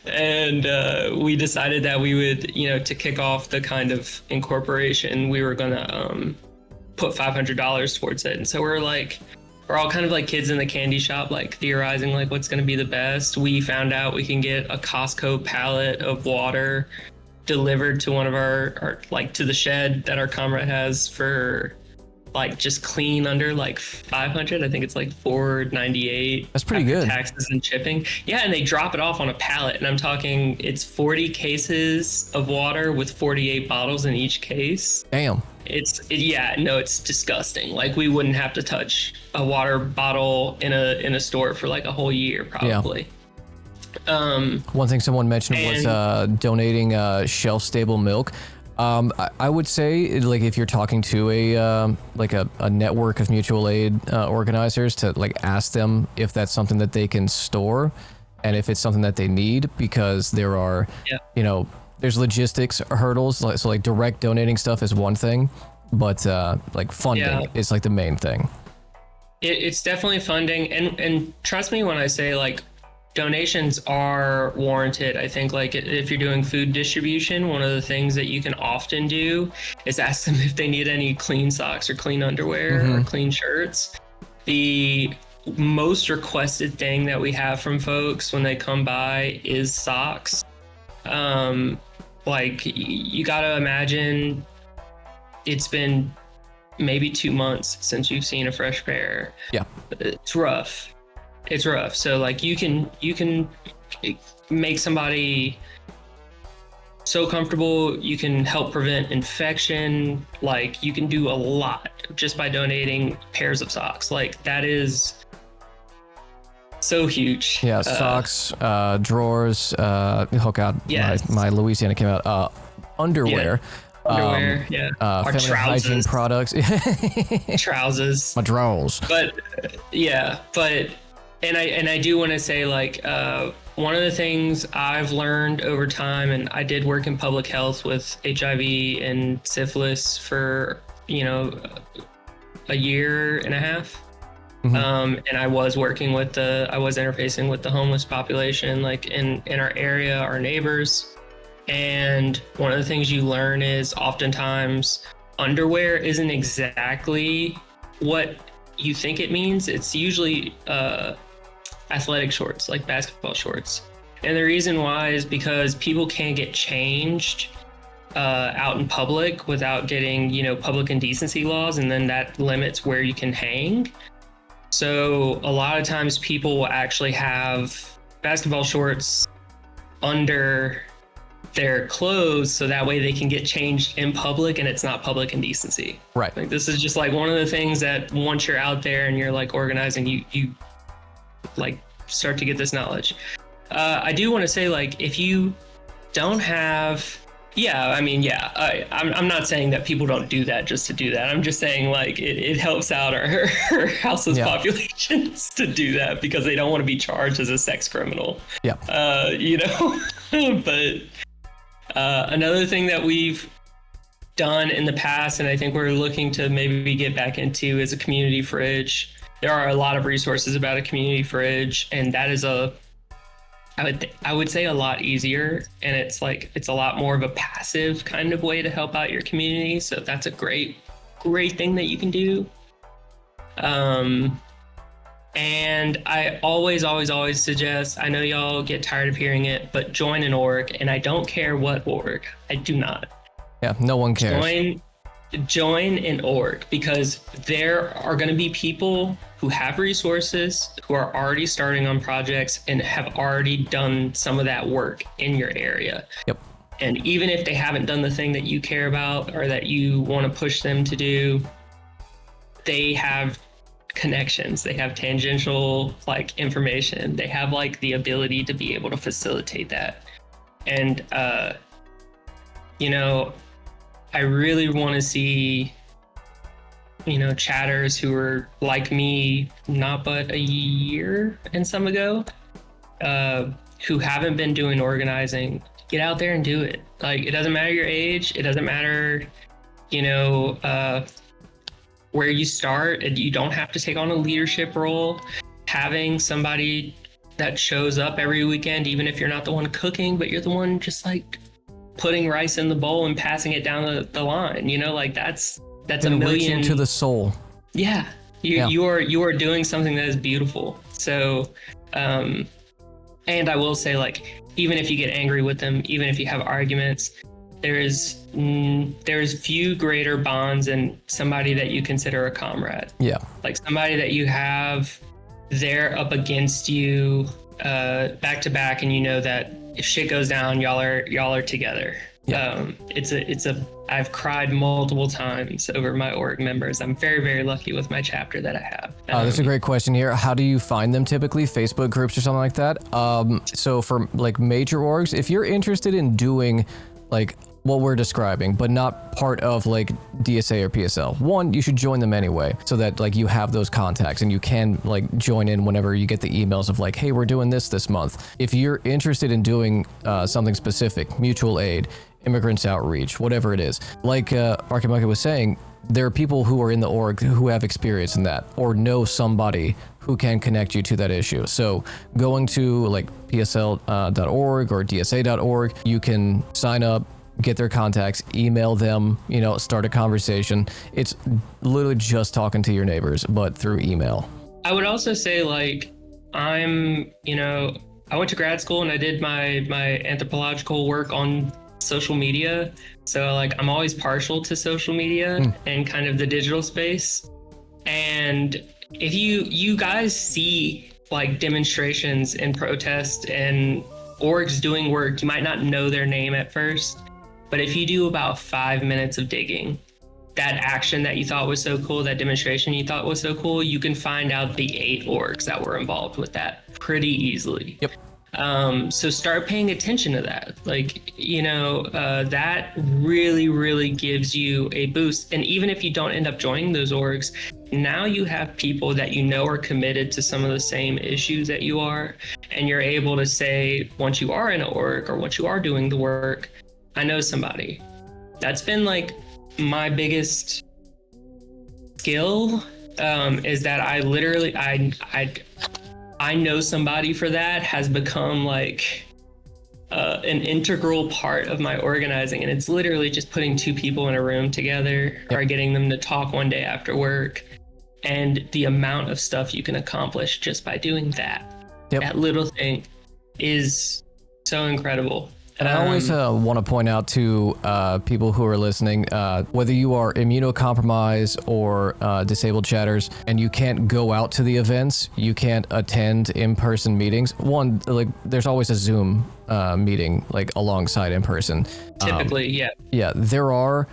And we decided that we would, to kick off the kind of incorporation, we were gonna put $500 towards it. And so we're all kind of like kids in the candy shop, like theorizing like what's going to be the best. We found out we can get a Costco pallet of water delivered to one of our like to the shed that our comrade has for like just clean under like 500. I think it's like $498. That's pretty good. Taxes and shipping. Yeah, and they drop it off on a pallet, and I'm talking it's 40 cases of water with 48 bottles in each case. Damn. It's disgusting. Like, we wouldn't have to touch a water bottle in a store for like a whole year probably. Yeah. One thing someone mentioned was donating shelf-stable milk. I would say, like, if you're talking to a network of mutual aid organizers, to like ask them if that's something that they can store, and if it's something that they need, because there are, there's logistics hurdles. So like direct donating stuff is one thing, but like funding is like the main thing. It's definitely funding, and trust me when I say like donations are warranted. I think like if you're doing food distribution, one of the things that you can often do is ask them if they need any clean socks or clean underwear or clean shirts. The most requested thing that we have from folks when they come by is socks. Like, you gotta imagine it's been maybe 2 months since you've seen a fresh pair. Yeah. It's rough. So like you can make somebody so comfortable, you can help prevent infection. Like, you can do a lot just by donating pairs of socks. Like, that is so huge. Yeah, socks, drawers. Oh God, my Louisiana came out. Underwear. Underwear, our feminine hygiene products. Trousers. My drawers. But and I do want to say, like, one of the things I've learned over time, and I did work in public health with HIV and syphilis for, a year and a half. And I was working with I was interfacing with the homeless population, like in our area, our neighbors. And one of the things you learn is oftentimes underwear isn't exactly what you think it means. It's usually athletic shorts, like basketball shorts. And the reason why is because people can't get changed out in public without getting, public indecency laws, and then that limits where you can hang. So a lot of times people will actually have basketball shorts under their clothes so that way they can get changed in public and it's not public indecency. Right. Like, this is just like one of the things that once you're out there and you're like organizing, you like start to get this knowledge. I do want to say, like, if you don't have, I'm not saying that people don't do that just to do that. I'm just saying, like, it helps out our houseless populations to do that because they don't want to be charged as a sex criminal. Yeah. But another thing that we've done in the past, and I think we're looking to maybe get back into, is a community fridge. There are a lot of resources about a community fridge, and that is I would say a lot easier, and it's a lot more of a passive kind of way to help out your community. So that's a great thing that you can do. And I always suggest, I know y'all get tired of hearing it, but join an org, and I don't care what org. I do not. Yeah, no one cares. Join an org, because there are going to be people who have resources, who are already starting on projects and have already done some of that work in your area. Yep. And even if they haven't done the thing that you care about or that you want to push them to do, they have connections, they have tangential, like, information, they have, like, the ability to be able to facilitate that. And I really want to see chatters who are like me not but a year and some ago, who haven't been doing organizing, get out there and do it. Like, it doesn't matter your age, it doesn't matter where you start, and you don't have to take on a leadership role. Having somebody that shows up every weekend, even if you're not the one cooking, but you're the one just, like, putting rice in the bowl and passing it down the line, like, that's a million. Reaching to the soul. Yeah. You are doing something that is beautiful. So, and I will say, like, even if you get angry with them, even if you have arguments, there's few greater bonds than somebody that you consider a comrade. Yeah. Like, somebody that you have there up against you, back to back, and that if shit goes down, y'all are together. Yeah. I've cried multiple times over my org members. I'm very, very lucky with my chapter that I have. That's a great question here. How do you find them typically? Facebook groups or something like that? So for, like, major orgs, if you're interested in doing, like, what we're describing, but not part of, like, DSA or PSL, one, you should join them anyway, so that, like, you have those contacts and you can, like, join in whenever you get the emails of, like, hey, we're doing this month. If you're interested in doing something specific, mutual aid, immigrants outreach, whatever it is, like RKMonkey was saying, there are people who are in the org who have experience in that or know somebody who can connect you to that issue. So going to, like, psl.org or dsa.org, you can sign up, get their contacts, email them, start a conversation. It's literally just talking to your neighbors, but through email. I would also say, like, I went to grad school and I did my anthropological work on social media. So, like, I'm always partial to social media and kind of the digital space. And if you guys see, like, demonstrations and protests and orgs doing work, you might not know their name at first, but if you do about 5 minutes of digging, that action that you thought was so cool, that demonstration you thought was so cool, you can find out the 8 orgs that were involved with that pretty easily. Yep. So start paying attention to that. Like, that really, really gives you a boost. And even if you don't end up joining those orgs, now you have people that are committed to some of the same issues that you are. And you're able to say, once you are in an org or once you are doing the work, I know somebody. That's been like my biggest skill, is that I literally, I know somebody for that has become like an integral part of my organizing. And it's literally just putting 2 people in a room together or getting them to talk one day after work. And the amount of stuff you can accomplish just by doing that, that little thing is so incredible. And I always want to point out to people who are listening, whether you are immunocompromised or disabled chatters and you can't go out to the events, you can't attend in-person meetings. One, like there's always a Zoom meeting like alongside in person. Typically, Yeah, there are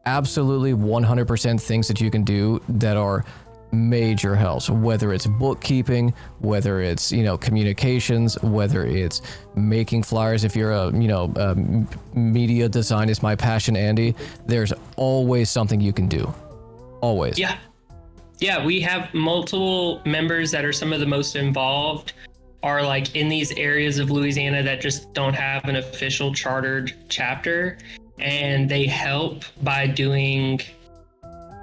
absolutely 100% things that you can do that are major helps, whether it's bookkeeping, whether it's communications, whether it's making flyers. If you're a media design is my passion, Andy, there's always something you can do, always. Yeah, we have multiple members that are some of the most involved, are like in these areas of Louisiana that just don't have an official chartered chapter, and they help by doing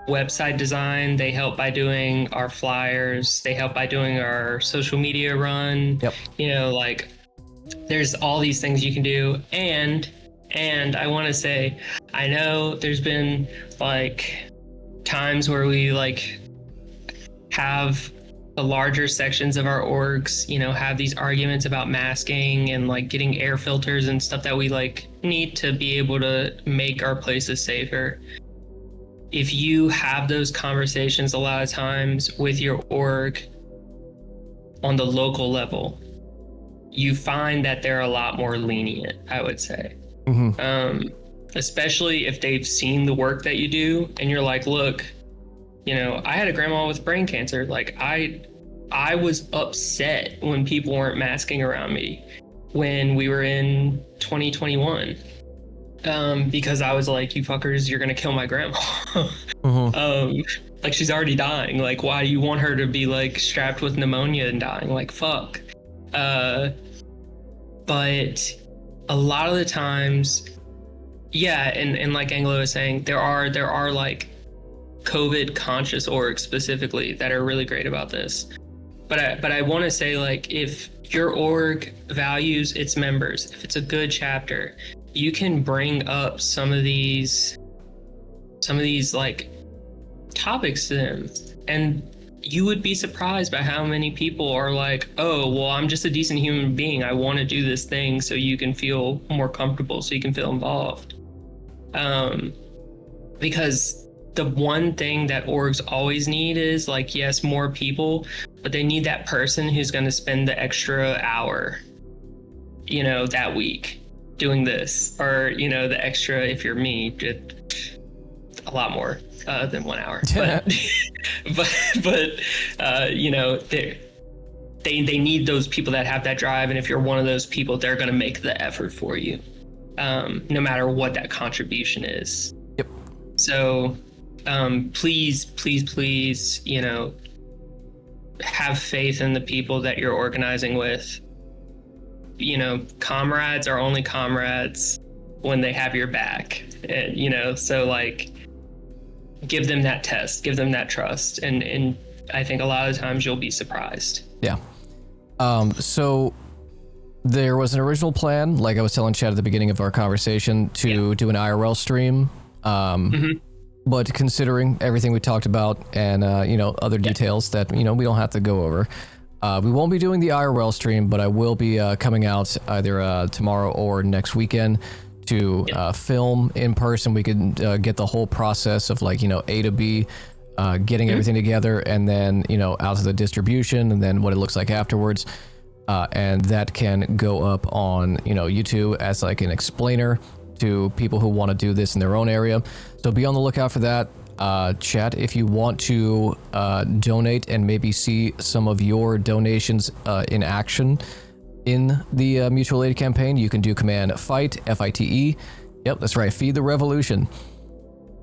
website design, they help by doing our flyers, they help by doing our social media run. Like there's all these things you can do. And I want to say, I know there's been like times where we like have the larger sections of our orgs, have these arguments about masking and like getting air filters and stuff that we like need to be able to make our places safer. If you have those conversations a lot of times with your org on the local level, you find that they're a lot more lenient, I would say. Especially if they've seen the work that you do and you're like, look, I had a grandma with brain cancer. Like I was upset when people weren't masking around me when we were in 2021. Because I was like, you fuckers, you're gonna kill my grandma. Like she's already dying. Like, why do you want her to be like strapped with pneumonia and dying? Like, fuck. But a lot of the times, and like Anglo is saying, there are like COVID conscious orgs specifically that are really great about this. But I want to say, like, if your org values its members, if it's a good chapter, you can bring up some of these like topics to them, and you would be surprised by how many people are like, oh, well, I'm just a decent human being, I want to do this thing, so you can feel more comfortable, so you can feel involved. Because the one thing that orgs always need is like, yes, more people, but they need that person who's going to spend the extra hour, that week doing this, or the extra, if you're me, a lot more than 1 hour. But they need those people that have that drive, and if you're one of those people, they're going to make the effort for you, no matter what that contribution is. So please, have faith in the people that you're organizing with. Comrades are only comrades when they have your back, and, so like, give them that test, give them that trust. And I think a lot of times you'll be surprised. Yeah. So there was an original plan, like I was telling Chad at the beginning of our conversation, to do an IRL stream. But considering everything we talked about and, other details that, we don't have to go over, we won't be doing the IRL stream, but I will be coming out either tomorrow or next weekend to film in person. We can get the whole process of like, A to B, getting everything together, and then, out to the distribution, and then what it looks like afterwards. And that can go up on, YouTube as like an explainer to people who want to do this in their own area. So be on the lookout for that. chat, if you want to donate and maybe see some of your donations in action in the mutual aid campaign, you can do command FIGHT, FITE. Yep, that's right. Feed the revolution.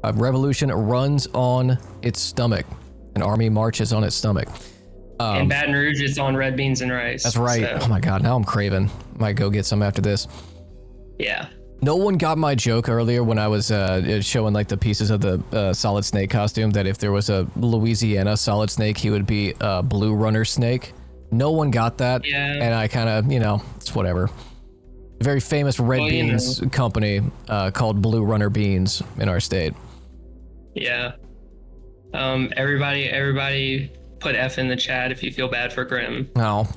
A revolution runs on its stomach. An army marches on its stomach. In Baton Rouge, it's on red beans and rice. That's right. So. Oh my God, now I'm craving. Might go get some after this. Yeah. No one got my joke earlier when I was showing like the pieces of the Solid Snake costume, that if there was a Louisiana Solid Snake, he would be a Blue Runner Snake. No one got that. Yeah. And I kind of, it's whatever. A very famous red beans company called Blue Runner Beans in our state. Yeah. Everybody put F in the chat if you feel bad for Grim. No.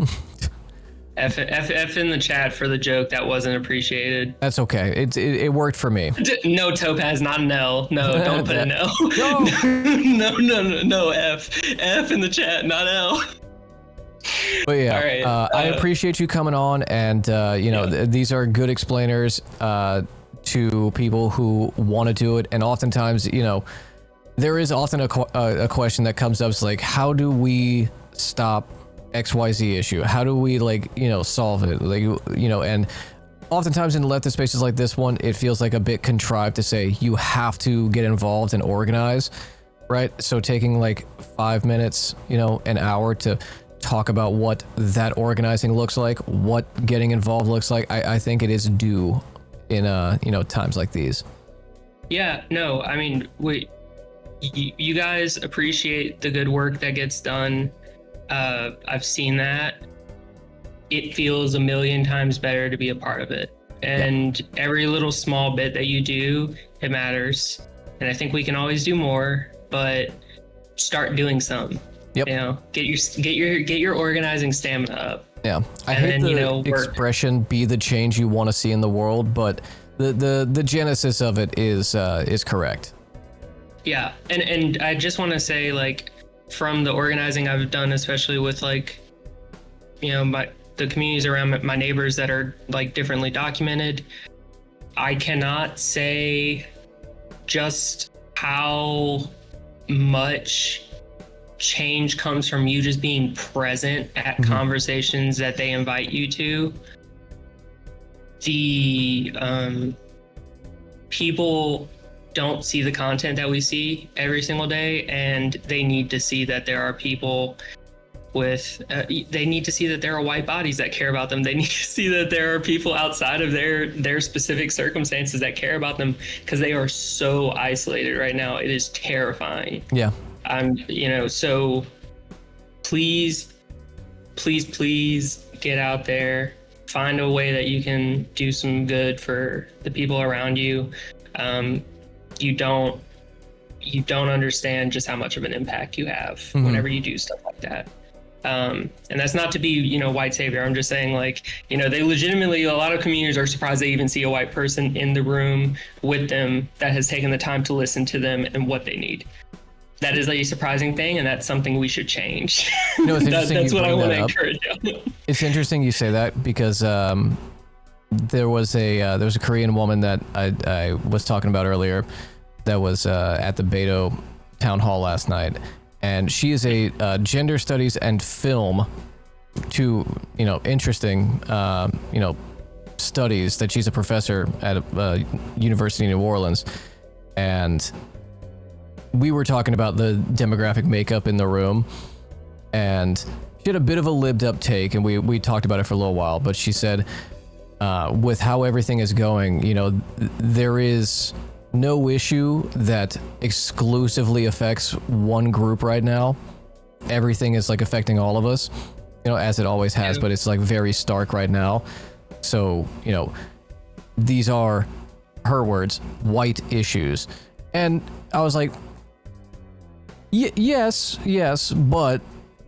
F in the chat for the joke that wasn't appreciated. That's okay. It worked for me. No, Topaz, not an L. No, don't put an L. No. No, F. F in the chat, not L. But yeah, All right, I appreciate you coming on, and these are good explainers to people who want to do it, and oftentimes, there is often a question that comes up, it's like, how do we stop XYZ issue? How do we solve it? And oftentimes in leftist spaces like this one, it feels like a bit contrived to say you have to get involved and organize, right? So taking like 5 minutes, an hour to talk about what that organizing looks like, what getting involved looks like, I think it is due in times like these. Yeah, no, I mean, you guys appreciate the good work that gets done. I've seen that. It feels a million times better to be a part of it. And every little small bit that you do, it matters. And I think we can always do more, but start doing some. Yep. Get your organizing stamina up. Yeah. I hate the expression "be the change you want to see in the world," but the genesis of it is correct. Yeah. And I just want to say, like, from the organizing I've done, especially with the communities around my neighbors that are like differently documented, I cannot say just how much change comes from you just being present at conversations that they invite you to. The people don't see the content that we see every single day, and they need to see that there are people with they need to see that there are white bodies that care about them. They need to see that there are people outside of their specific circumstances that care about them, because they are so isolated right now. It is terrifying. Yeah. So please get out there, find a way that you can do some good for the people around you. You don't understand just how much of an impact you have whenever you do stuff like that. And that's not to be, white savior. I'm just saying, they legitimately, a lot of communities are surprised they even see a white person in the room with them that has taken the time to listen to them and what they need. That is a surprising thing, and that's something we should change. That's what I want to encourage you. It's interesting you say that, because there was a Korean woman that I was talking about earlier that was at the Beto town hall last night, and she is a gender studies and film, two interesting studies, that she's a professor at a university in New Orleans, and we were talking about the demographic makeup in the room, and she had a bit of a libbed up take, and we talked about it for a little while, but she said, with how everything is going, there is no issue that exclusively affects one group right now. Everything is affecting all of us, as it always has, but it's very stark right now. So, these are her words, white issues. And I was like, yes, but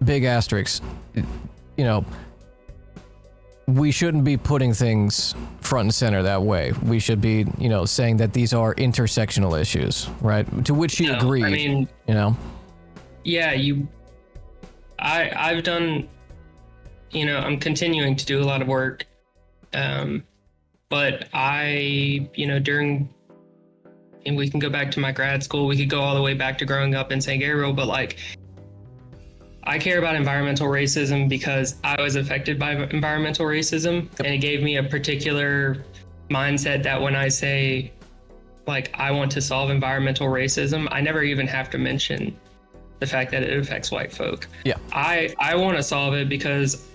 big asterisks, we shouldn't be putting things front and center that way. We should be, saying that these are intersectional issues, right? To which she agreed. I mean, yeah, I've done, I'm continuing to do a lot of work. But I, during and we can go back to my grad school. We could go all the way back to growing up in St. Gabriel, but like, I care about environmental racism because I was affected by environmental racism, and it gave me a particular mindset that when I say, like, I want to solve environmental racism, I never even have to mention the fact that it affects white folk. Yeah. I want to solve it because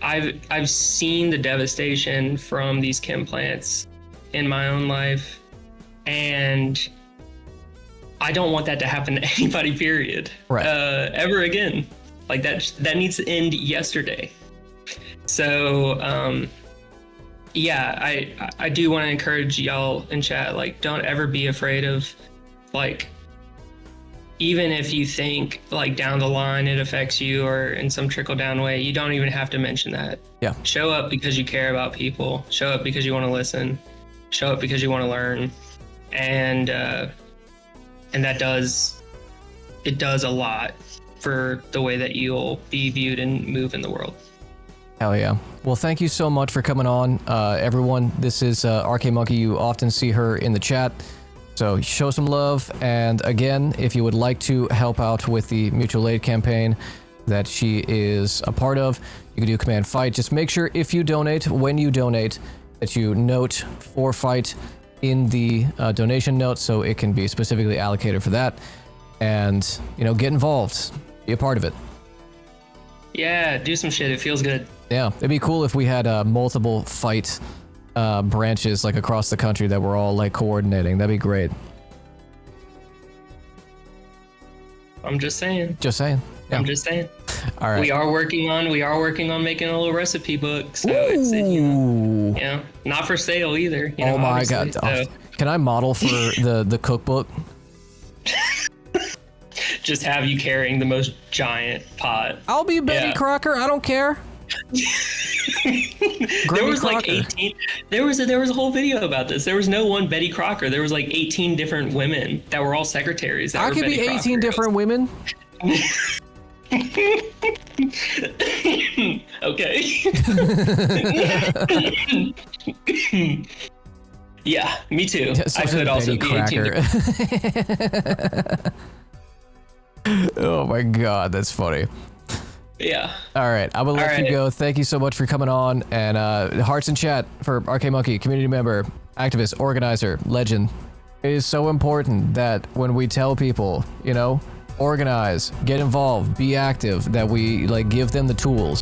I've seen the devastation from these chem plants in my own life, and I don't want that to happen to anybody, period. Right. Ever again. Like that needs to end yesterday. So yeah, I do want to encourage y'all in chat, like, don't ever be afraid of, like, even if you think like down the line it affects you or in some trickle down way, you don't even have to mention that. Yeah. Show up because you care about people. Show up because you want to listen. Show up because you want to learn. And that does a lot for the way that you'll be viewed and move in the world. Hell yeah. Well, thank you so much for coming on, everyone. This is RKMonkey. You often see her in the chat, so show some love. And again, if you would like to help out with the mutual aid campaign that she is a part of, you can do Command Fight. Just make sure if you donate, when you donate, that you note for Fight in the donation note so it can be specifically allocated for that. And, you know, get involved, be a part of it. Yeah, do some shit. It feels good. Yeah, it'd be cool if we had multiple Fight branches like across the country that we're all like coordinating. That'd be great. I'm just saying. Just saying. Yeah. I'm just saying. All right. We are working on making a little recipe book. So it's, you know, not for sale either. You know, oh my god. So. Oh, can I model for the cookbook? Just have you carrying the most giant pot. I'll be Betty Crocker. I don't care. There was like 18. There was a whole video about this. There was no one Betty Crocker. There was like 18 different women that were all secretaries. That I were could Betty be 18 Crocker. different women. Okay. Yeah, me too. I could also be 18 different. Oh my god, that's funny. Yeah. All right, I will let you go. Thank you so much for coming on, and hearts in chat for RKMonkey, community member, activist, organizer, legend. It is so important that when we tell people, you know, organize, get involved, be active, that we like give them the tools.